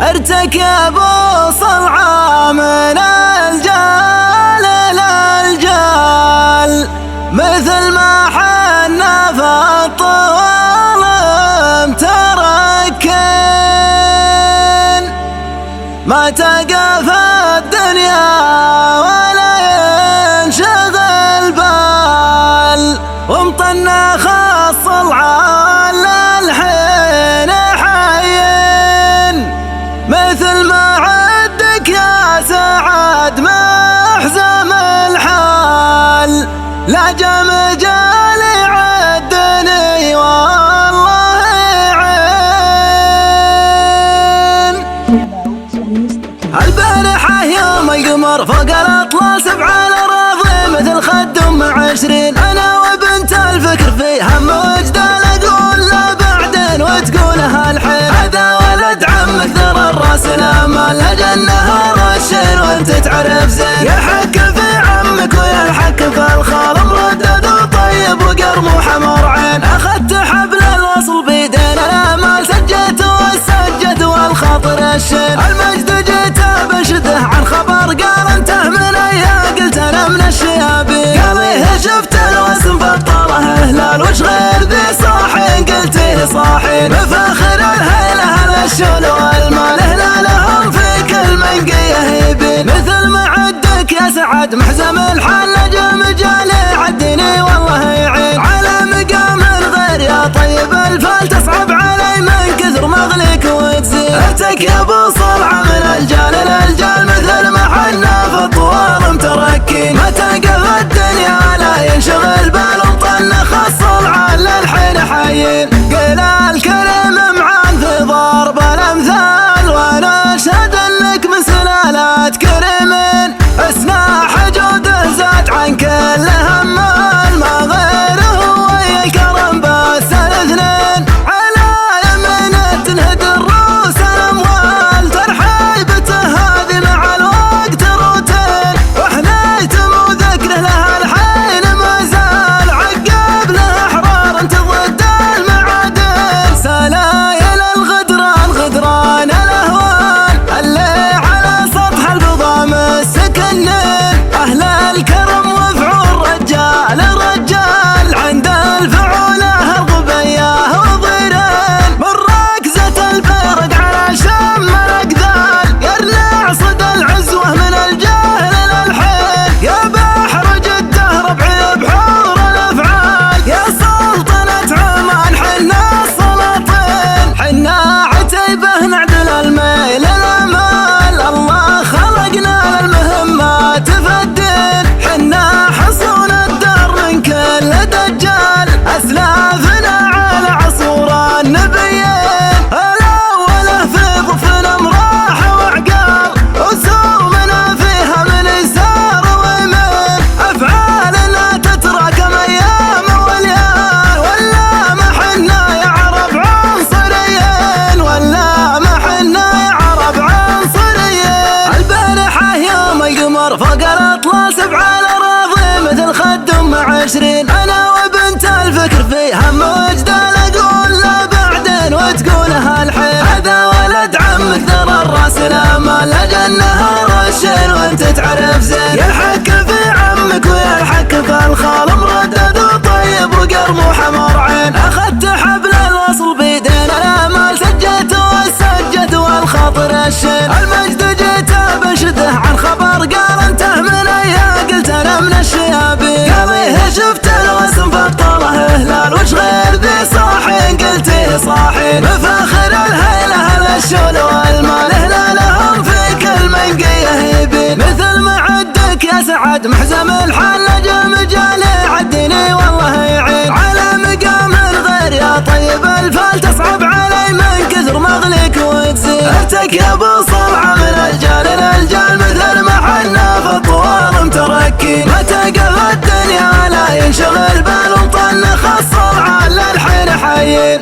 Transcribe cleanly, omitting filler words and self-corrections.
ارتكبوا صلعة من الجال للجال، مثل ما حنا في الطوال متركين، ما تقى في الدنيا ولا ينشغل بال، ومطنخ الصلعة للحين حيين، مثل ما عدك يا سعد محزم الحال، لا جمجال عدني والله عين. البارحة يوم القمر فوق الأطلال 7 الأراضي مثل خد أم 20، أنا وبنت الفكر في هم وجدان أقول له بعدين وتقولها الحين، هذا ولد عمك ذر الراس الأمال لجنها رشين وانت تعرف زين، يحك في عمك ويلحك في الخال مردد وطيب وقرموح مر عين، أخذت حبل الوصل بيدين الأمال سجيت والسجد والخاطر الشين، المجد جيته بشده عن خبر قال انته من ايا قلت انا من الشيابين، قال ايه شفت الوسم بطاله هلال وش غير ذي صاحين قلتيه صاحين، بفاخر الهيله هل الشول والمال هلالهم في كل منقيه يبين، مثل ما عدك يا سعد محزم الحال نجم جالي عدني والله يعين، على مقام غير يا طيب الفال تصعب علي من كثر مغليك وتزين، ارتكبوا صلعة من الجال للجال مثل ما حنا في الطوال متركين، ما تقى في الدنيا لا ينشغل بال، ومطنخ الصلعة للحين حيين، قيل الكريم معان في ضرب الامثال، وانا اشهد انك من سلالات كريمين، اسناح جوده زاد عن كل همال، ما غيره ويا الكرم بس الاثنين، على يمينه تنهد الروس الاموال، ترحيبته هذه مع الوقت روتين، وحنيتم وذكره لها الحين ما زال، عقب له احرار انت ضد المعادن، سلايل الغدران غدران الاهوال، اللي على سطح الفضا مسكنين، اهل الكرم وفعول رجال رجال، عند الفعوله الغبيه وضيرين، من ركزه البيرق على شم الاقدال، يرلع صدى العزوه من الجهل للحين، يا بحر جده ربعي بحور الافعال، يا سلطنه عمان حنا السلاطين، حنا عتيبه نعدل الميل الامال، الله خلقنا للمهمات في الدين، حنا حصون الدار من كل دجال، اسلافنا على عصور النبيين، الاوله في ضفن امراح وعقال، وسومنا فيها من يسار ويمين، افعالنا تتراكم ايام وليال، ولا ما حنا يا عرب عنصريين، ولا ما حنا يا عرب عنصريين. البارحة يوم القمر فوق الأطلال 7 الأراضي مثل خد أم 20، أنا وبنت الفكر في هم وجدان أقول له بعدين وتقولها الحين، هذا ولد عمك ذر الراس الأمال لجنها رشين وانت تعرف زين، يلحك في عمك ويلحك في الخال مردد وطيب وقرموح مر عين، أخذت حبل الوصل بيدين الأمال سجيت والسجد والخاطر الشين، المجد جيته بشده عن خبر قال انته من ايا قلت انا من الشيابين، قال ايه شفت الوسم بطاله هلال وش غير ذي صاحين قلتيه صاحين، بفاخر الهيله هل الشول والمال هلالهم في كل منقيه يبين، مثل ما عدك يا سعد محزم الحال نجم جالي عدني والله يعين، على مقام غير يا طيب الفال تصعب علي من كثر مغليك وتزين، ارتكبوا صلعة من الجال للجال مثل ما حنا في الطوال متركين، ما تقى في الدنيا لا ينشغل بال، ومطنخ الصلعة للحين حيين.